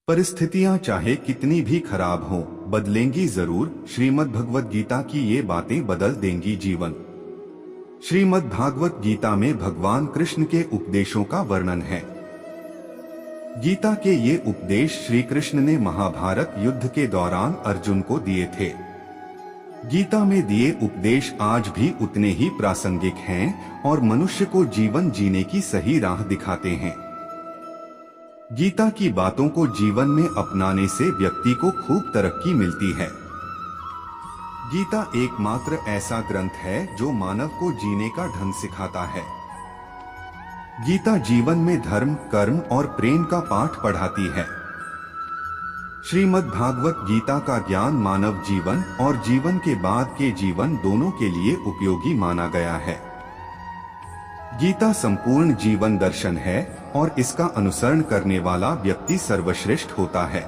परिस्थितियां चाहे कितनी भी खराब हों, बदलेंगी जरूर। श्रीमद् भगवत गीता की ये बातें बदल देंगी जीवन। श्रीमद् भागवत गीता में भगवान कृष्ण के उपदेशों का वर्णन है। गीता के ये उपदेश श्री कृष्ण ने महाभारत युद्ध के दौरान अर्जुन को दिए थे। गीता में दिए उपदेश आज भी उतने ही प्रासंगिक हैं और मनुष्य को जीवन जीने की सही राह दिखाते हैं। गीता की बातों को जीवन में अपनाने से व्यक्ति को खूब तरक्की मिलती है। गीता एकमात्र ऐसा ग्रंथ है जो मानव को जीने का ढंग सिखाता है। गीता जीवन में धर्म, कर्म और प्रेम का पाठ पढ़ाती है। श्रीमद् भागवत गीता का ज्ञान मानव जीवन और जीवन के बाद के जीवन दोनों के लिए उपयोगी माना गया है। गीता संपूर्ण जीवन दर्शन है और इसका अनुसरण करने वाला व्यक्ति सर्वश्रेष्ठ होता है।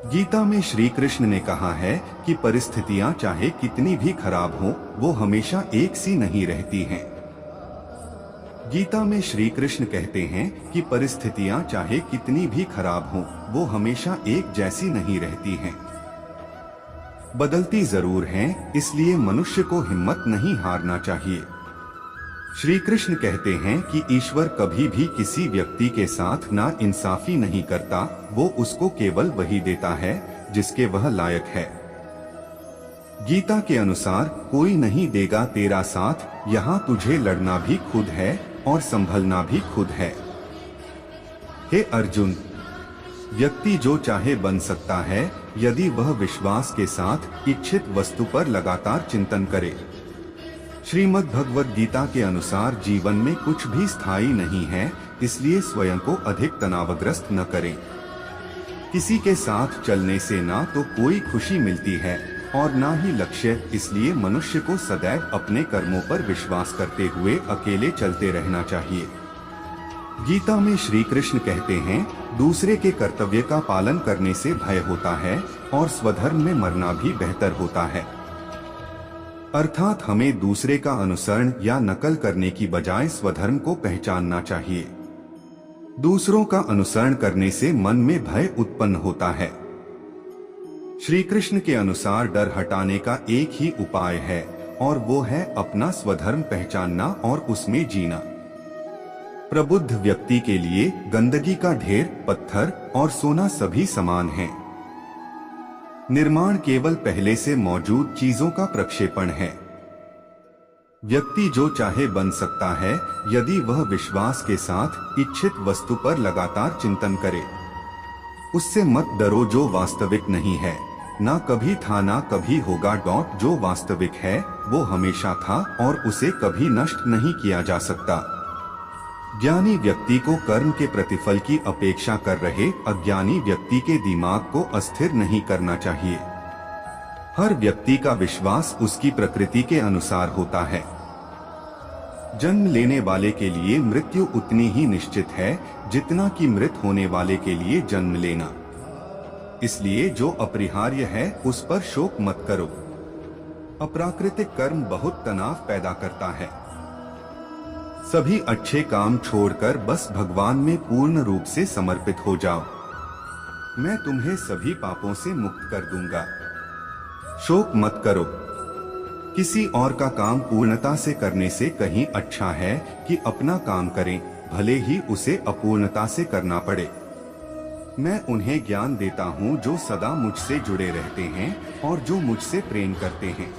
गीता में श्री कृष्ण ने कहा है कि परिस्थितियां चाहे कितनी भी खराब हों, वो हमेशा एक सी नहीं रहती हैं। गीता में श्री कृष्ण कहते हैं कि परिस्थितियां चाहे कितनी भी खराब हों, वो हमेशा एक जैसी नहीं रहती हैं। बदलती जरूर हैं, इसलिए मनुष्य को हिम्मत नहीं हारना चाहिए। श्री कृष्ण कहते हैं कि ईश्वर कभी भी किसी व्यक्ति के साथ ना इंसाफी नहीं करता, वो उसको केवल वही देता है जिसके वह लायक है। गीता के अनुसार कोई नहीं देगा तेरा साथ, यहाँ तुझे लड़ना भी खुद है और संभलना भी खुद है। हे अर्जुन, व्यक्ति जो चाहे बन सकता है यदि वह विश्वास के साथ इच्छित वस्तु पर लगातार चिंतन करे। श्रीमद् भगवत गीता के अनुसार जीवन में कुछ भी स्थायी नहीं है, इसलिए स्वयं को अधिक तनावग्रस्त न करें। किसी के साथ चलने से ना तो कोई खुशी मिलती है और ना ही लक्ष्य, इसलिए मनुष्य को सदैव अपने कर्मों पर विश्वास करते हुए अकेले चलते रहना चाहिए। गीता में श्री कृष्ण कहते हैं, दूसरे के कर्तव्य का पालन करने से भय होता है और स्वधर्म में मरना भी बेहतर होता है। अर्थात हमें दूसरे का अनुसरण या नकल करने की बजाय स्वधर्म को पहचानना चाहिए। दूसरों का अनुसरण करने से मन में भय उत्पन्न होता है। श्री कृष्ण के अनुसार डर हटाने का एक ही उपाय है और वो है अपना स्वधर्म पहचानना और उसमें जीना। प्रबुद्ध व्यक्ति के लिए गंदगी का ढेर, पत्थर और सोना सभी समान हैं। निर्माण केवल पहले से मौजूद चीजों का प्रक्षेपण है। व्यक्ति जो चाहे बन सकता है यदि वह विश्वास के साथ इच्छित वस्तु पर लगातार चिंतन करे। उससे मत डरो जो वास्तविक नहीं है, ना कभी था ना कभी होगा। जो वास्तविक है वो हमेशा था और उसे कभी नष्ट नहीं किया जा सकता। ज्ञानी व्यक्ति को कर्म के प्रतिफल की अपेक्षा कर रहे अज्ञानी व्यक्ति के दिमाग को अस्थिर नहीं करना चाहिए। हर व्यक्ति का विश्वास उसकी प्रकृति के अनुसार होता है। जन्म लेने वाले के लिए मृत्यु उतनी ही निश्चित है जितना कि मृत होने वाले के लिए जन्म लेना। इसलिए जो अपरिहार्य है उस पर शोक मत करो। अप्राकृतिक कर्म बहुत तनाव पैदा करता है। सभी अच्छे काम छोड़कर बस भगवान में पूर्ण रूप से समर्पित हो जाओ। मैं तुम्हें सभी पापों से मुक्त कर दूंगा। शोक मत करो। किसी और का काम पूर्णता से करने से कहीं अच्छा है कि अपना काम करें, भले ही उसे अपूर्णता से करना पड़े। मैं उन्हें ज्ञान देता हूँ जो सदा मुझसे जुड़े रहते हैं और जो मुझसे प्रेम करते हैं।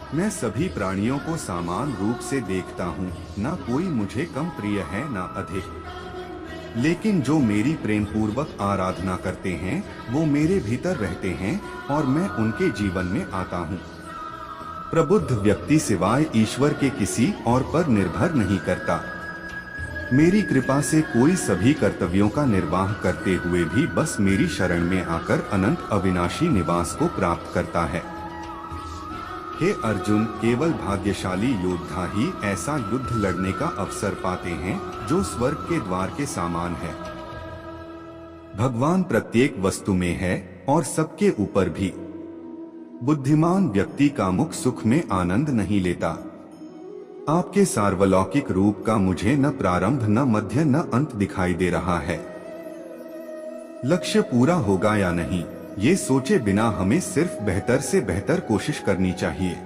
मैं सभी प्राणियों को समान रूप से देखता हूँ, ना कोई मुझे कम प्रिय है ना अधिक। लेकिन जो मेरी प्रेम पूर्वक आराधना करते हैं वो मेरे भीतर रहते हैं और मैं उनके जीवन में आता हूँ। प्रबुद्ध व्यक्ति सिवाय ईश्वर के किसी और पर निर्भर नहीं करता। मेरी कृपा से कोई सभी कर्तव्यों का निर्वाह करते हुए भी बस मेरी शरण में आकर अनंत अविनाशी निवास को प्राप्त करता है। हे अर्जुन, केवल भाग्यशाली योद्धा ही ऐसा युद्ध लड़ने का अवसर पाते हैं जो स्वर्ग के द्वार के समान है। भगवान प्रत्येक वस्तु में है और सबके ऊपर भी। बुद्धिमान व्यक्ति का मुख सुख में आनंद नहीं लेता। आपके सार्वलौकिक रूप का मुझे न प्रारंभ न मध्य न अंत दिखाई दे रहा है। लक्ष्य पूरा होगा या नहीं, ये सोचे बिना हमें सिर्फ बेहतर से बेहतर कोशिश करनी चाहिए।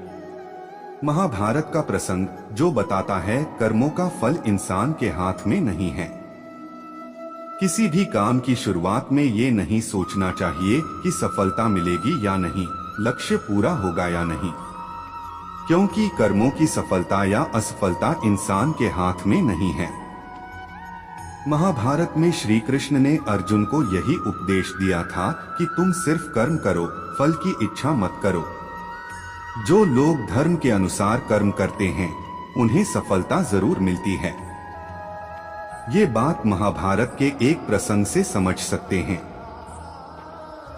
महाभारत का प्रसंग जो बताता है कर्मों का फल इंसान के हाथ में नहीं है। किसी भी काम की शुरुआत में ये नहीं सोचना चाहिए कि सफलता मिलेगी या नहीं, लक्ष्य पूरा होगा या नहीं, क्योंकि कर्मों की सफलता या असफलता इंसान के हाथ में नहीं है। महाभारत में श्री कृष्ण ने अर्जुन को यही उपदेश दिया था कि तुम सिर्फ कर्म करो, फल की इच्छा मत करो। जो लोग धर्म के अनुसार कर्म करते हैं उन्हें सफलता जरूर मिलती है। ये बात महाभारत के एक प्रसंग से समझ सकते हैं।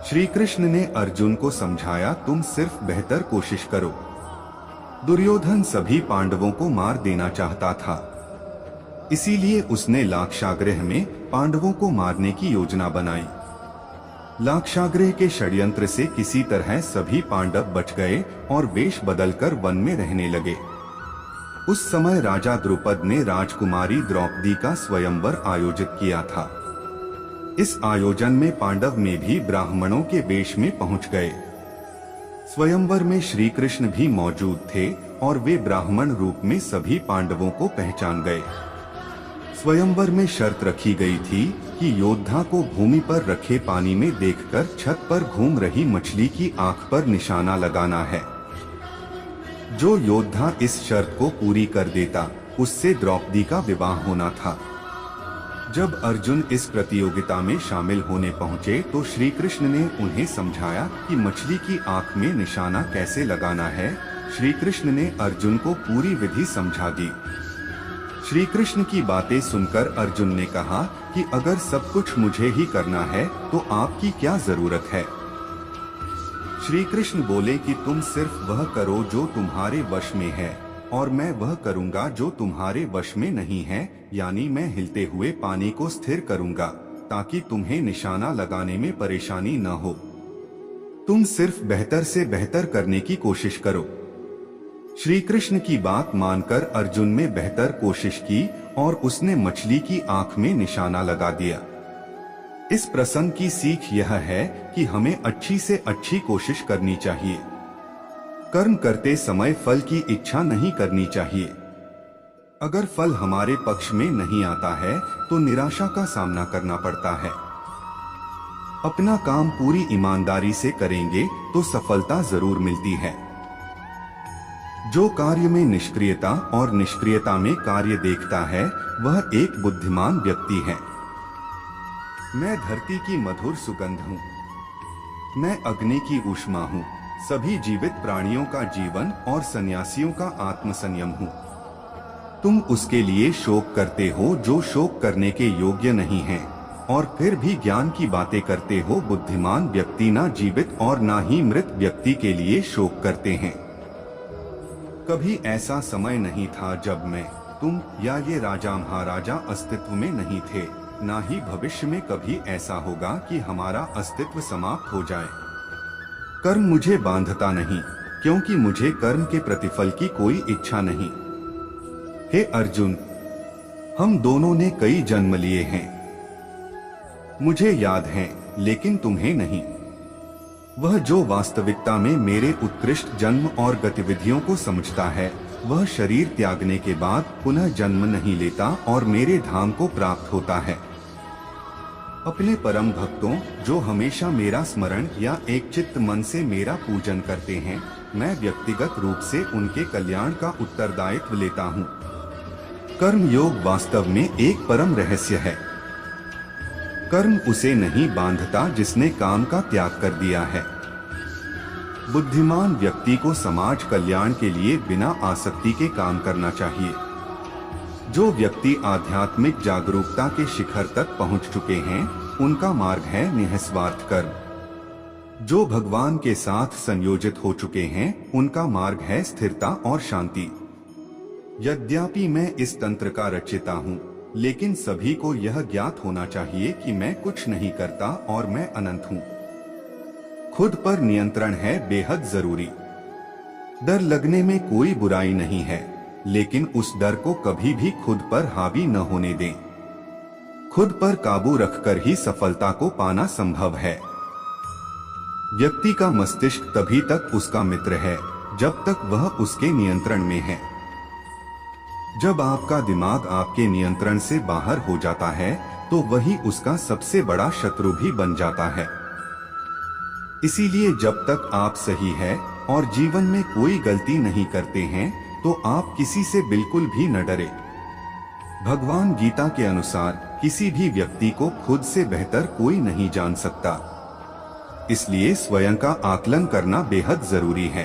श्री कृष्ण ने अर्जुन को समझाया, तुम सिर्फ बेहतर कोशिश करो। दुर्योधन सभी पांडवों को मार देना चाहता था, इसीलिए उसने लाक्षागृह में पांडवों को मारने की योजना बनाई। लाक्षागृह के षड्यंत्र से किसी तरह सभी पांडव बच गए और वेश बदलकर वन में रहने लगे। उस समय राजा द्रुपद ने राजकुमारी द्रौपदी का स्वयंवर आयोजित किया था। इस आयोजन में पांडव में भी ब्राह्मणों के वेश में पहुंच गए। स्वयंवर में श्री कृष्ण भी मौजूद थे और वे ब्राह्मण रूप में सभी पांडवों को पहचान गए। स्वयंवर में शर्त रखी गई थी कि योद्धा को भूमि पर रखे पानी में देखकर छत पर घूम रही मछली की आंख पर निशाना लगाना है। जो योद्धा इस शर्त को पूरी कर देता उससे द्रौपदी का विवाह होना था। जब अर्जुन इस प्रतियोगिता में शामिल होने पहुंचे तो श्री कृष्ण ने उन्हें समझाया कि मछली की आंख में निशाना कैसे लगाना है। श्री कृष्ण ने अर्जुन को पूरी विधि समझा दी। श्री कृष्ण की बातें सुनकर अर्जुन ने कहा कि अगर सब कुछ मुझे ही करना है तो आपकी क्या जरूरत है। श्री कृष्ण बोले कि तुम सिर्फ वह करो जो तुम्हारे वश में है और मैं वह करूंगा जो तुम्हारे वश में नहीं है, यानी मैं हिलते हुए पानी को स्थिर करूंगा ताकि तुम्हें निशाना लगाने में परेशानी न हो। तुम सिर्फ बेहतर से बेहतर करने की कोशिश करो। श्री कृष्ण की बात मानकर अर्जुन ने बेहतर कोशिश की और उसने मछली की आंख में निशाना लगा दिया। इस प्रसंग की सीख यह है कि हमें अच्छी से अच्छी कोशिश करनी चाहिए। कर्म करते समय फल की इच्छा नहीं करनी चाहिए। अगर फल हमारे पक्ष में नहीं आता है तो निराशा का सामना करना पड़ता है। अपना काम पूरी ईमानदारी से करेंगे तो सफलता जरूर मिलती है। जो कार्य में निष्क्रियता और निष्क्रियता में कार्य देखता है वह एक बुद्धिमान व्यक्ति है। मैं धरती की मधुर सुगंध हूँ, मैं अग्नि की ऊष्मा हूँ, सभी जीवित प्राणियों का जीवन और सन्यासियों का आत्मसंयम हूँ। तुम उसके लिए शोक करते हो जो शोक करने के योग्य नहीं है और फिर भी ज्ञान की बातें करते हो। बुद्धिमान व्यक्ति ना जीवित और ना ही मृत व्यक्ति के लिए शोक करते हैं। कभी ऐसा समय नहीं था जब मैं, तुम या ये राजा महाराजा अस्तित्व में नहीं थे, ना ही भविष्य में कभी ऐसा होगा कि हमारा अस्तित्व समाप्त हो जाए। कर्म मुझे बांधता नहीं, क्योंकि मुझे कर्म के प्रतिफल की कोई इच्छा नहीं। हे अर्जुन, हम दोनों ने कई जन्म लिए हैं, मुझे याद है, लेकिन तुम्हें नहीं। वह जो वास्तविकता में मेरे उत्कृष्ट जन्म और गतिविधियों को समझता है वह शरीर त्यागने के बाद पुनः जन्म नहीं लेता और मेरे धाम को प्राप्त होता है। अपने परम भक्तों जो हमेशा मेरा स्मरण या एक चित्त मन से मेरा पूजन करते हैं, मैं व्यक्तिगत रूप से उनके कल्याण का उत्तरदायित्व लेता हूँ। कर्म योग वास्तव में एक परम रहस्य है। कर्म उसे नहीं बांधता जिसने काम का त्याग कर दिया है। बुद्धिमान व्यक्ति को समाज कल्याण के लिए बिना आसक्ति के काम करना चाहिए। जो व्यक्ति आध्यात्मिक जागरूकता के शिखर तक पहुंच चुके हैं उनका मार्ग है निस्वार्थ कर्म। जो भगवान के साथ संयोजित हो चुके हैं उनका मार्ग है स्थिरता और शांति। यद्यपि मैं इस तंत्र का रचयिता हूँ, लेकिन सभी को यह ज्ञात होना चाहिए कि मैं कुछ नहीं करता और मैं अनंत हूँ। खुद पर नियंत्रण है बेहद जरूरी। डर लगने में कोई बुराई नहीं है, लेकिन उस डर को कभी भी खुद पर हावी न होने दें। खुद पर काबू रखकर ही सफलता को पाना संभव है। व्यक्ति का मस्तिष्क तभी तक उसका मित्र है जब तक वह उसके नियंत्रण में है। जब आपका दिमाग आपके नियंत्रण से बाहर हो जाता है तो वही उसका सबसे बड़ा शत्रु भी बन जाता है। इसीलिए जब तक आप सही है और जीवन में कोई गलती नहीं करते हैं तो आप किसी से बिल्कुल भी न डरे। भगवान गीता के अनुसार किसी भी व्यक्ति को खुद से बेहतर कोई नहीं जान सकता, इसलिए स्वयं का आकलन करना बेहद जरूरी है।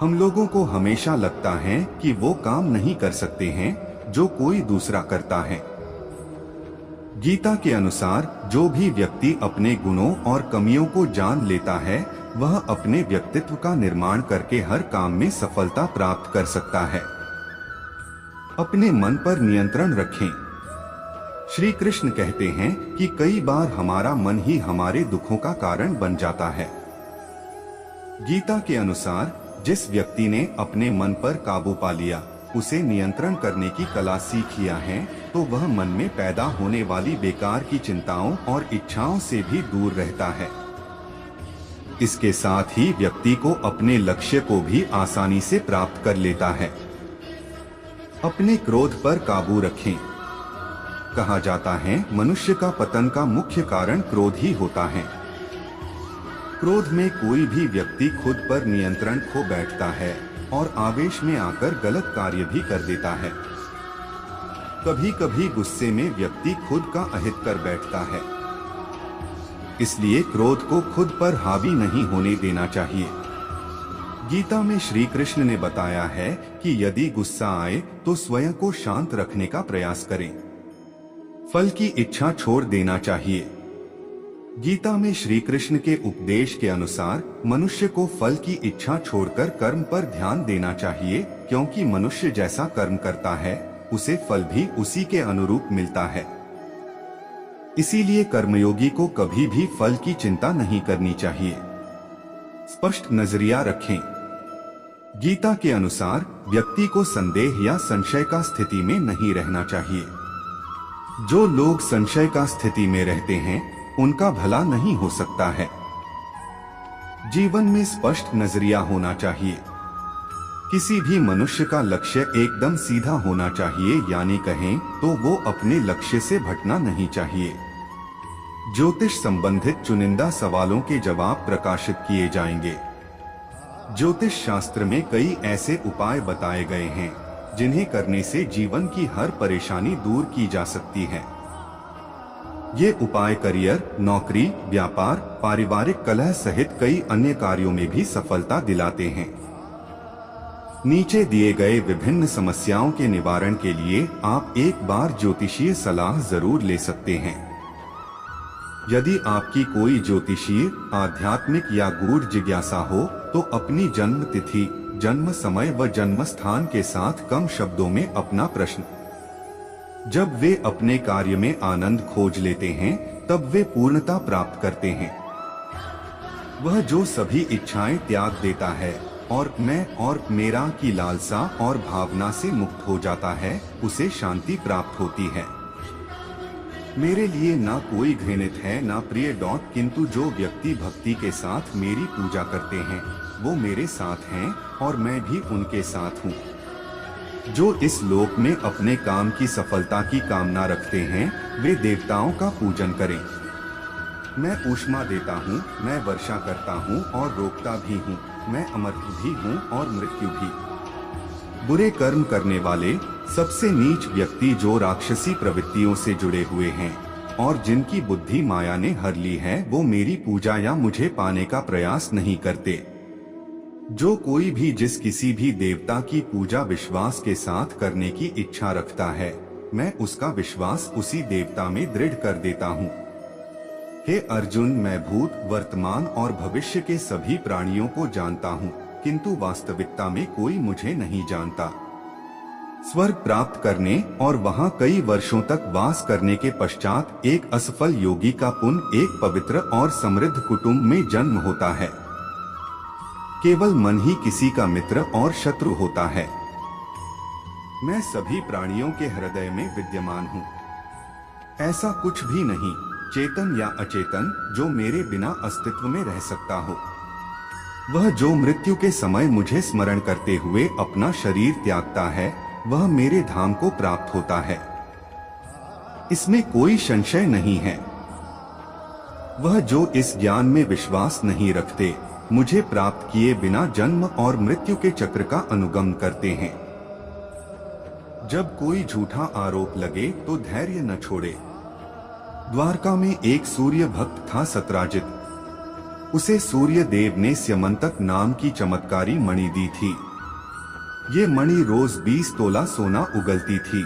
हम लोगों को हमेशा लगता है कि वो काम नहीं कर सकते हैं जो कोई दूसरा करता है। गीता के अनुसार जो भी व्यक्ति अपने गुणों और कमियों को जान लेता है वह अपने व्यक्तित्व का निर्माण करके हर काम में सफलता प्राप्त कर सकता है। अपने मन पर नियंत्रण रखें। श्री कृष्ण कहते हैं कि कई बार हमारा मन ही हमारे दुखों का कारण बन जाता है। गीता के अनुसार जिस व्यक्ति ने अपने मन पर काबू पा लिया, उसे नियंत्रण करने की कला सीख लिया है, तो वह मन में पैदा होने वाली बेकार की चिंताओं और इच्छाओं से भी दूर रहता है। इसके साथ ही व्यक्ति को अपने लक्ष्य को भी आसानी से प्राप्त कर लेता है। अपने क्रोध पर काबू रखें। कहा जाता है मनुष्य का पतन का मुख्य कारण क्रोध ही होता है। क्रोध में कोई भी व्यक्ति खुद पर नियंत्रण खो बैठता है और आवेश में आकर गलत कार्य भी कर देता है। कभी कभी गुस्से में व्यक्ति खुद का अहित कर बैठता है। इसलिए क्रोध को खुद पर हावी नहीं होने देना चाहिए। गीता में श्री कृष्ण ने बताया है कि यदि गुस्सा आए तो स्वयं को शांत रखने का प्रयास करें। फल की इच्छा छोड़ देना चाहिए। गीता में श्री कृष्ण के उपदेश के अनुसार मनुष्य को फल की इच्छा छोड़कर कर्म पर ध्यान देना चाहिए, क्योंकि मनुष्य जैसा कर्म करता है उसे फल भी उसी के अनुरूप मिलता है। इसीलिए कर्मयोगी को कभी भी फल की चिंता नहीं करनी चाहिए। स्पष्ट नजरिया रखें। गीता के अनुसार व्यक्ति को संदेह या संशय का स्थिति में नहीं रहना चाहिए। जो लोग संशय का स्थिति में रहते हैं उनका भला नहीं हो सकता है। जीवन में स्पष्ट नजरिया होना चाहिए। किसी भी मनुष्य का लक्ष्य एकदम सीधा होना चाहिए, यानी कहें तो वो अपने लक्ष्य से भटकना नहीं चाहिए। ज्योतिष संबंधित चुनिंदा सवालों के जवाब प्रकाशित किए जाएंगे। ज्योतिष शास्त्र में कई ऐसे उपाय बताए गए हैं जिन्हें करने से जीवन की हर परेशानी दूर की जा सकती है। ये उपाय करियर, नौकरी, व्यापार, पारिवारिक कलह सहित कई अन्य कार्यों में भी सफलता दिलाते हैं। नीचे दिए गए विभिन्न समस्याओं के निवारण के लिए आप एक बार ज्योतिषीय सलाह जरूर ले सकते हैं। यदि आपकी कोई ज्योतिषीय, आध्यात्मिक या गूढ़ जिज्ञासा हो तो अपनी जन्म तिथि, जन्म समय व जन्म स्थान के साथ कम शब्दों में अपना प्रश्न। जब वे अपने कार्य में आनंद खोज लेते हैं तब वे पूर्णता प्राप्त करते हैं। वह जो सभी इच्छाएं त्याग देता है और मैं और मेरा की लालसा और भावना से मुक्त हो जाता है, उसे शांति प्राप्त होती है। मेरे लिए ना कोई घृणित है ना प्रिय किंतु जो व्यक्ति भक्ति के साथ मेरी पूजा करते हैं वो मेरे साथ हैं और मैं भी उनके साथ हूँ। जो इस लोक में अपने काम की सफलता की कामना रखते हैं वे देवताओं का पूजन करें। मैं ऊष्मा देता हूँ, मैं वर्षा करता हूँ और रोकता भी हूँ, मैं अमर्त्य भी हूँ और मृत्यु भी। बुरे कर्म करने वाले सबसे नीच व्यक्ति जो राक्षसी प्रवृत्तियों से जुड़े हुए हैं और जिनकी बुद्धि माया ने हर ली है, वो मेरी पूजा या मुझे पाने का प्रयास नहीं करते। जो कोई भी जिस किसी भी देवता की पूजा विश्वास के साथ करने की इच्छा रखता है, मैं उसका विश्वास उसी देवता में दृढ़ कर देता हूँ। हे अर्जुन, मैं भूत, वर्तमान और भविष्य के सभी प्राणियों को जानता हूँ, किंतु वास्तविकता में कोई मुझे नहीं जानता। स्वर्ग प्राप्त करने और वहाँ कई वर्षों तक वास करने के पश्चात एक असफल योगी का पुण्य एक पवित्र और समृद्ध कुटुंब में जन्म होता है। केवल मन ही किसी का मित्र और शत्रु होता है। मैं सभी प्राणियों के हृदय में विद्यमान हूँ। ऐसा कुछ भी नहीं, चेतन या अचेतन, जो मेरे बिना अस्तित्व में रह सकता हो। वह जो मृत्यु के समय मुझे स्मरण करते हुए अपना शरीर त्यागता है, वह मेरे धाम को प्राप्त होता है। इसमें कोई संशय नहीं है। वह जो इस ज्ञान में विश्वास नहीं रखते, मुझे प्राप्त किए बिना जन्म और मृत्यु के चक्र का अनुगमन करते हैं। जब कोई झूठा आरोप लगे तो धैर्य न छोड़े। द्वारका में एक सूर्य भक्त था सत्राजित। उसे सूर्य देव ने स्यमंतक नाम की चमत्कारी मणि दी थी। ये मणि रोज 20 तोला सोना उगलती थी।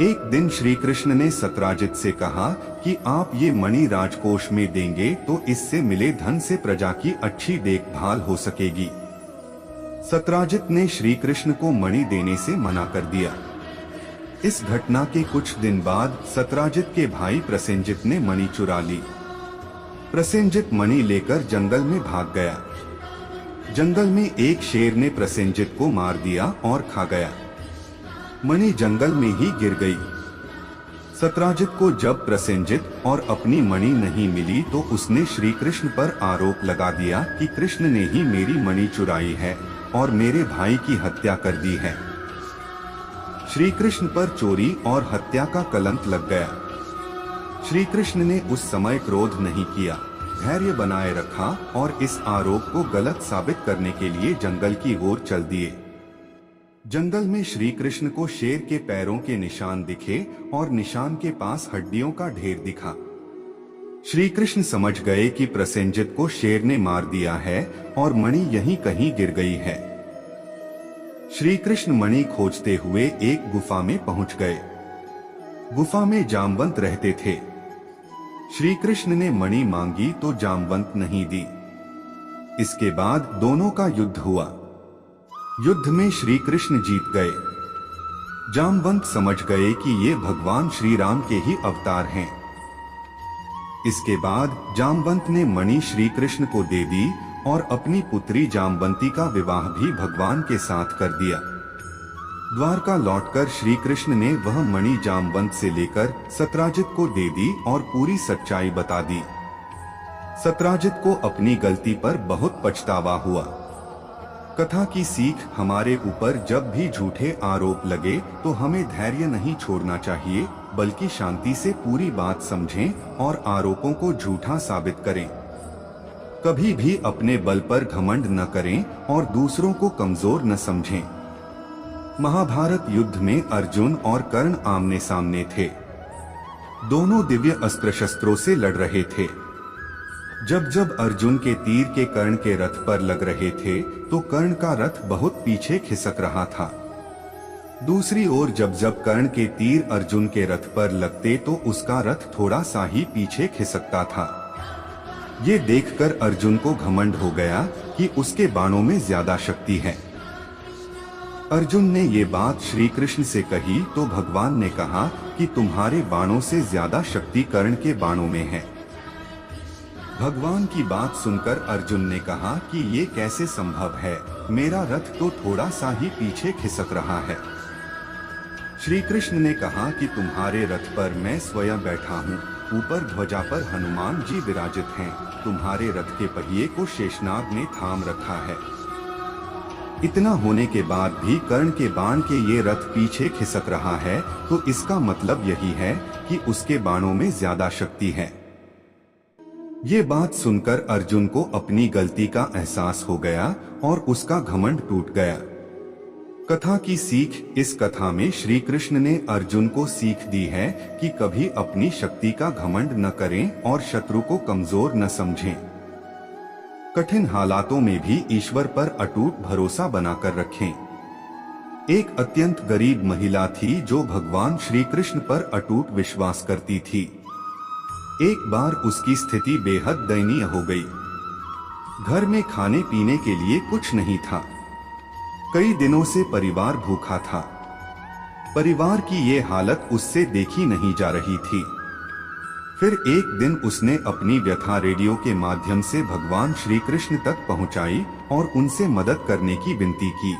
एक दिन श्री कृष्ण ने सत्राजित से कहा कि आप ये मणि राजकोष में देंगे तो इससे मिले धन से प्रजा की अच्छी देखभाल हो सकेगी। सत्राजित ने श्री कृष्ण को मणि देने से मना कर दिया। इस घटना के कुछ दिन बाद सत्राजित के भाई प्रसेनजित ने मणि चुरा ली। प्रसेनजित मणि लेकर जंगल में भाग गया। जंगल में एक शेर ने प्रसेनजित को मार दिया और खा गया। मणि जंगल में ही गिर गई। सत्राजित को जब प्रसेनजित और अपनी मणि नहीं मिली तो उसने श्री कृष्ण पर आरोप लगा दिया कि कृष्ण ने ही मेरी मणि चुराई है और मेरे भाई की हत्या कर दी है। श्री कृष्ण पर चोरी और हत्या का कलंक लग गया। श्री कृष्ण ने उस समय क्रोध नहीं किया, धैर्य बनाए रखा और इस आरोप को गलत साबित करने के लिए जंगल की ओर चल दिए। जंगल में श्री कृष्ण को शेर के पैरों के निशान दिखे और निशान के पास हड्डियों का ढेर दिखा। श्री कृष्ण समझ गए कि प्रसेनजित को शेर ने मार दिया है और मणि यहीं कहीं गिर गई है। श्री कृष्ण मणि खोजते हुए एक गुफा में पहुंच गए। गुफा में जामवंत रहते थे। श्री कृष्ण ने मणि मांगी तो जामवंत नहीं दी। इसके बाद दोनों का युद्ध हुआ। युद्ध में श्री कृष्ण जीत गए। जामवंत समझ गए कि ये भगवान श्री राम के ही अवतार हैं। इसके बाद जामवंत ने मणि श्री कृष्ण को दे दी और अपनी पुत्री जामवंती का विवाह भी भगवान के साथ कर दिया। द्वारका लौटकर श्री कृष्ण ने वह मणि जामवंत से लेकर सत्राजित को दे दी और पूरी सच्चाई बता दी। सत्राजित को अपनी गलती पर बहुत पछतावा हुआ। कथा की सीख हमारे ऊपर जब भी झूठे आरोप लगे तो हमें धैर्य नहीं छोड़ना चाहिए, बल्कि शांति से पूरी बात समझें और आरोपों को झूठा साबित करें। कभी भी अपने बल पर घमंड न करें और दूसरों को कमजोर न समझें। महाभारत युद्ध में अर्जुन और कर्ण आमने सामने थे। दोनों दिव्य अस्त्र शस्त्रों से लड़ रहे थे। जब जब अर्जुन के तीर के कर्ण के रथ पर लग रहे थे तो कर्ण का रथ बहुत पीछे खिसक रहा था। दूसरी ओर जब जब कर्ण के तीर अर्जुन के रथ पर लगते तो उसका रथ थोड़ा सा ही पीछे खिसकता था। ये देखकर अर्जुन को घमंड हो गया कि उसके बाणों में ज्यादा शक्ति है। अर्जुन ने ये बात श्री कृष्ण से कही तो भगवान ने कहा कि तुम्हारे बाणों से ज्यादा शक्ति कर्ण के बाणों में है। भगवान की बात सुनकर अर्जुन ने कहा कि ये कैसे संभव है, मेरा रथ तो थोड़ा सा ही पीछे खिसक रहा है। श्री कृष्ण ने कहा कि तुम्हारे रथ पर मैं स्वयं बैठा हूँ, ऊपर ध्वजा पर हनुमान जी विराजित हैं, तुम्हारे रथ के पहिए को शेषनाग ने थाम रखा है। इतना होने के बाद भी कर्ण के बाण के ये रथ पीछे खिसक रहा है, तो इसका मतलब यही है कि उसके बाणों में ज्यादा शक्ति है। ये बात सुनकर अर्जुन को अपनी गलती का एहसास हो गया और उसका घमंड टूट गया। कथा की सीख। इस कथा में श्री कृष्ण ने अर्जुन को सीख दी है कि कभी अपनी शक्ति का घमंड न करें और शत्रु को कमजोर न समझें। कठिन हालातों में भी ईश्वर पर अटूट भरोसा बनाकर रखें। एक अत्यंत गरीब महिला थी जो भगवान श्री कृष्ण पर अटूट विश्वास करती थी। एक बार उसकी स्थिति बेहद दयनीय हो गई। घर में खाने पीने के लिए कुछ नहीं था। कई दिनों से परिवार भूखा था। परिवार की ये हालत उससे देखी नहीं जा रही थी। फिर एक दिन उसने अपनी व्यथा रेडियो के माध्यम से भगवान श्री कृष्ण तक पहुंचाई और उनसे मदद करने की विनती की।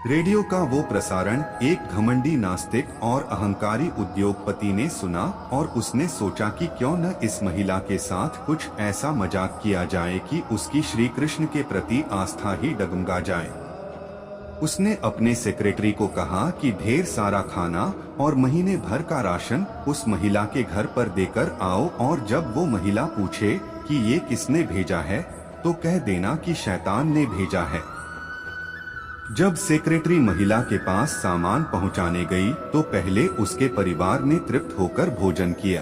रेडियो का वो प्रसारण एक घमंडी नास्तिक और अहंकारी उद्योगपति ने सुना और उसने सोचा कि क्यों न इस महिला के साथ कुछ ऐसा मजाक किया जाए कि उसकी श्री कृष्ण के प्रति आस्था ही डगमगा जाए। उसने अपने सेक्रेटरी को कहा कि ढेर सारा खाना और महीने भर का राशन उस महिला के घर पर देकर आओ, और जब वो महिला पूछे कि ये किसने भेजा है तो कह देना कि शैतान ने भेजा है। जब सेक्रेटरी महिला के पास सामान पहुंचाने गई तो पहले उसके परिवार ने तृप्त होकर भोजन किया,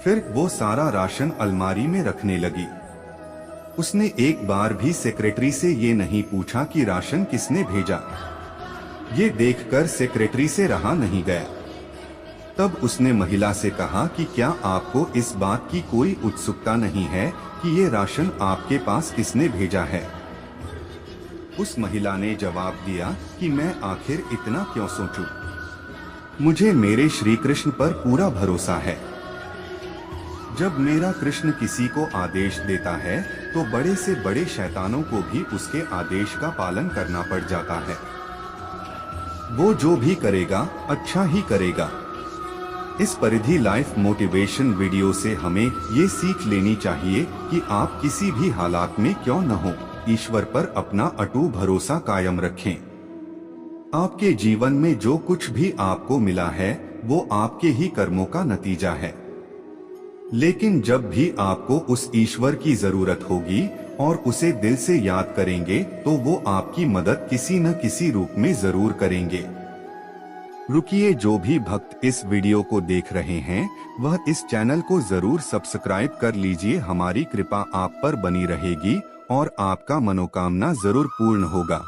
फिर वो सारा राशन अलमारी में रखने लगी। उसने एक बार भी सेक्रेटरी से ये नहीं पूछा कि राशन किसने भेजा। ये देखकर सेक्रेटरी से रहा नहीं गया। तब उसने महिला से कहा कि क्या आपको इस बात की कोई उत्सुकता नहीं है कि ये राशन आपके पास किसने भेजा है? उस महिला ने जवाब दिया कि मैं आखिर इतना क्यों सोचूं? मुझे मेरे श्री कृष्ण पर पूरा भरोसा है। जब मेरा कृष्ण किसी को आदेश देता है तो बड़े से बड़े शैतानों को भी उसके आदेश का पालन करना पड़ जाता है। वो जो भी करेगा अच्छा ही करेगा। इस परिधि लाइफ मोटिवेशन वीडियो से हमें ये सीख लेनी चाहिए कि आप किसी भी हालात में क्यों न हो, ईश्वर पर अपना अटूट भरोसा कायम रखें। आपके जीवन में जो कुछ भी आपको मिला है वो आपके ही कर्मों का नतीजा है। लेकिन जब भी आपको उस ईश्वर की जरूरत होगी और उसे दिल से याद करेंगे तो वो आपकी मदद किसी न किसी रूप में जरूर करेंगे। रुकिए, जो भी भक्त इस वीडियो को देख रहे हैं वह इस चैनल को जरूर सब्सक्राइब कर लीजिए। हमारी कृपा आप पर बनी रहेगी और आपका मनोकामना जरूर पूर्ण होगा।